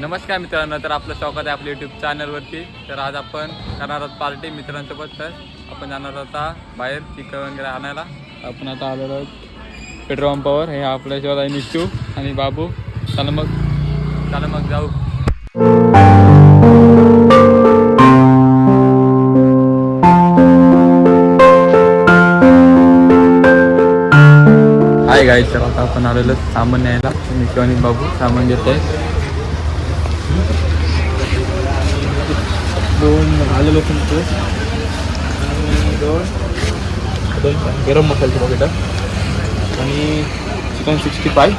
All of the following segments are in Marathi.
नमस्कार मित्रांनो, तर आपलं स्वागत आहे आपल्या यूट्यूब चॅनलवरती. तर आज आपण करणार आहोत पार्टी मित्रांसोबत. तर आपण जाणार आहोत आता बाहेर चिकन वगैरे आणायला. आपण आता आलेलो आहोत पेट्रोल पंपावर. हे आपल्यासोबत आहे निश्चू आणि बाबू. चला मग जाऊ. हाय गाईज, तर आता आपण आलेलो सामान न्यायला. निश्चू आणि बाबू सामान घेत आहे. दोन आलेलो तुमचं दोन गरम मसाल्याचे पॅकेट आणि चिकन 65.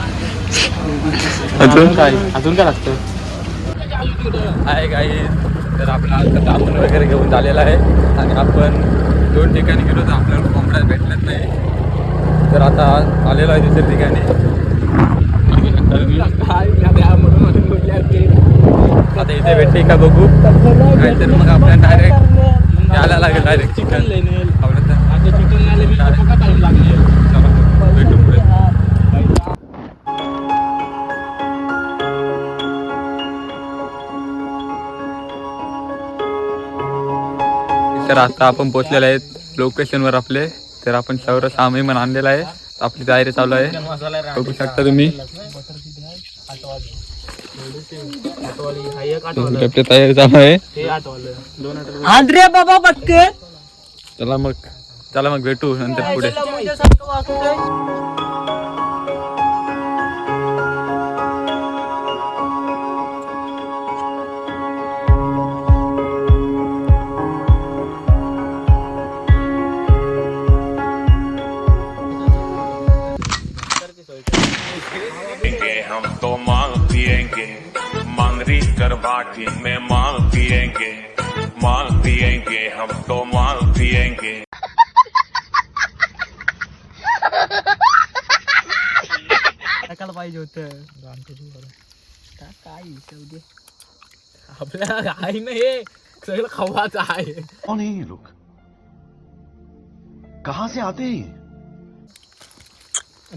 अजून काय लागतं? आहे गाई. तर आपला आता सामान वगैरे घेऊन झालेला आहे आणि आपण 2 ठिकाणी गेलो तर आपल्याला कोंबड्या भेटल्याच नाही. तर आता आलेलो आहे दुसऱ्या ठिकाणी. आता इथे भेटते का बघू, नाहीतर मग आपल्याला डायरेक्ट यायला लागेल. डायरेक्ट चिकन भेटू पुढे. तर आता आपण पोचलेले आहेत लोकेशनवर आपले. तर आपण सर्व सामान आणलेलं आहे. आपली तयारी चालू आहे, बघू शकता तुम्ही. आपली तयारी चालू आहे. चला मग भेटू नंतर पुढे. हम तो मांग पिएंगे, मांगरी कर बाटी में मांग पिएंगे हम तो मांग पिएंगे. टाकायला पाहिजे होतं काय आपल्याला आहे ना, हे सगळं खवाचं आहे. कौन है ये लोग? कहाँ से आते हैं?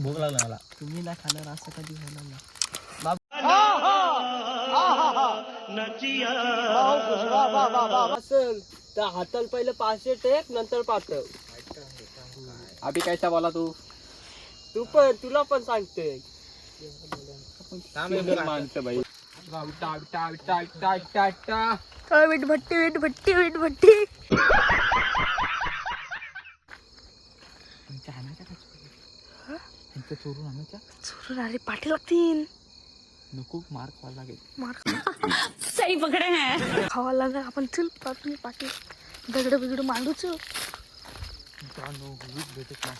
भूक लागला मला. तुम्ही ना खाणार असं कधी होणार ना. असेल तर हाताला पहिलं 500 टेक, नंतर पातळ. अभि कैसा बोला तू पण तुला पण सांगते. माणसं भाई. वीट भट्टी चोरून आले पाठी लागतील. नको मार खावा लागेल. सही पकडे हैं खावा लागेल. आपण चल पाठी दगड बिगड मांडूच. भेटत नाही.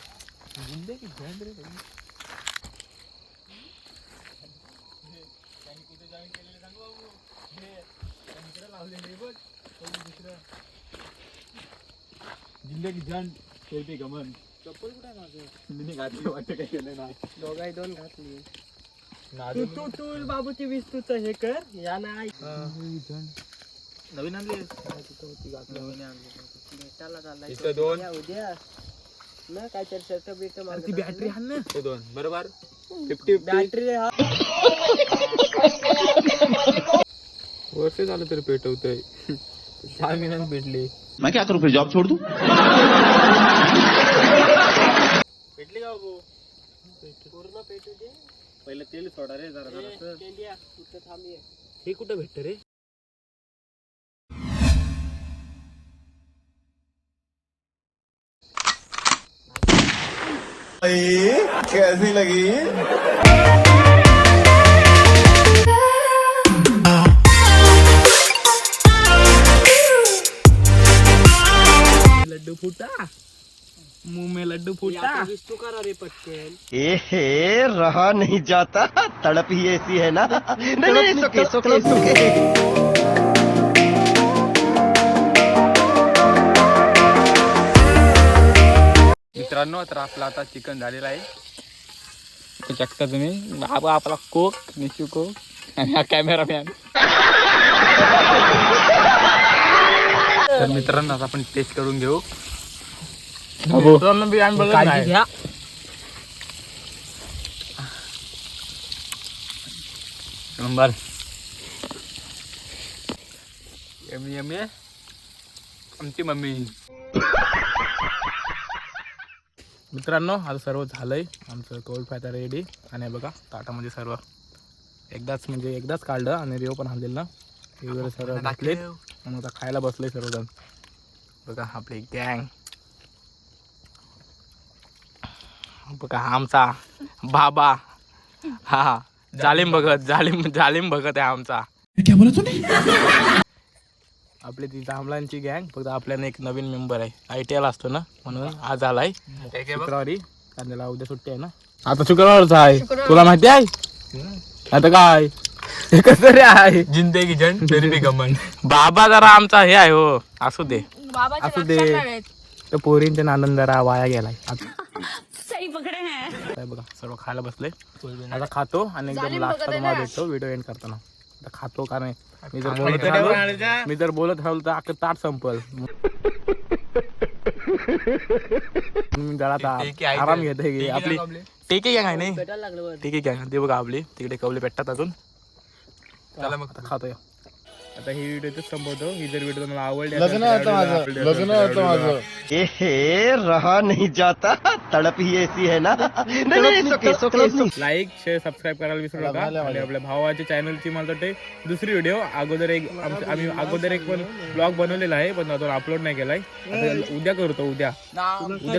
जिंदगी जान शेवटी गमन. चप्पल कुठे आहे माझं? मी घातली वाटतं काही केलं नाही. दोघाही 2 घातली. तू बाबूची 20 तूच हे कर. या नाही नवीन आणली भेटायला चाललाय. इथं 2 उद्या ना काहीतरी शर्ट बिर्ट मागत. ती बॅटरी हाण ना. ते 2 बरोबर 50 बॅटरी. हा वर्ष झालं तरी पेटवतंय. 6 महिन्यात भेटली. मैं क्या करूं, फिर जॉब छोड़ दूं? भेटली का बाबू? पूर्ण पेटू दे. पहिलं तेल सोडा रे जरा. कुठं थांबी. हे कुठं भेटतं रे? कैसी लगी? लड्डू फूटा मुंह में लड्डू फूटा. तू करा रे पटकन. ए रहा नहीं जाता, तड़प ही ऐसी है ना. नहीं सुके. मित्रांनो, तर आपला आता चिकन झालेला आहे. बघू शकता तुम्ही. बाबा आपला कोक, निशू कोक आणि हा कॅमेरामॅन. तर मित्रांनो, आता आपण टेस्ट करून घेऊ. काळजी घ्या. नंबर यम्मी यम्मी आमची मम्मी. मित्रांनो आता सर्व झालंय आमचं कोल्ड फ्राय तर रेडी. आणि बघा ताटामध्ये सर्व एकदाच काढलं आणि रेव पण आणलेलं ना हे वगैरे सर्व घातलेत आणि आता खायला बसले सर्वजण. बघा आपली गँग. बघा आमचा बाबा हा जालिम भगत आहे आमचा. आपली ती जांभळांची गँग. फक्त आपल्याला एक नवीन मेंबर आहे ITL असतो ना म्हणून आज आलाय शुक्रवारी. कांद्याला उद्या सुट्टी आहे ना. आता शुक्रवारच आहे तुला माहिती आहे. आता काय कसं रे आहे जिंदगी जन तरी भी गमन. बाबा जरा आमचा हे आहे हो. असू दे बाबाच्या असू दे. लक्षात नाही. तर पोरींच्या नांदन जरा वाया गेलाय. सही पकडे हैं. काय बघा सर्व खायला बसले. आता खातो आणि एकदम लास्ट तुम्हाला भेटतो व्हिडिओ एंड करताना. आता खातो कारण मी जर बोलत राहिलो तर अख्खं ताट संपल. मी जरा आता आराम घेते. आपली टेके गँग आहे नाही टेके गँग ते बघा आपली तिकडे कवले भेटतात अजून. चला मग आता खातोय. आता ही व्हिडिओ इथेच संपवतो. ही जर व्हिडिओ तुम्हाला आवडली एहे रहा नहीं जाता तड़प ही ऐसी है ना. नहीं लाईक शेअर सबस्क्राईब करायला विसरू नका. आणि आपल्या भावाच्या चॅनलची मला वाटते दुसरी व्हिडिओ आम्ही अगोदर एक पण ब्लॉग बनवलेला आहे पण तो अपलोड नाही केलाय. आता उद्या करू तो उद्या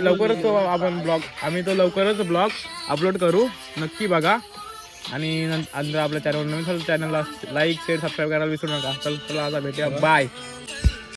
लवकरच तो आपण ब्लॉग तो लवकरच ब्लॉग अपलोड करू. नक्की बघा. आणि नंतर आपल्या चॅनल नवीन चॅनलला लाईक शेअर सबस्क्राईब करायला विसरू नका. चला आता भेटूया. बाय.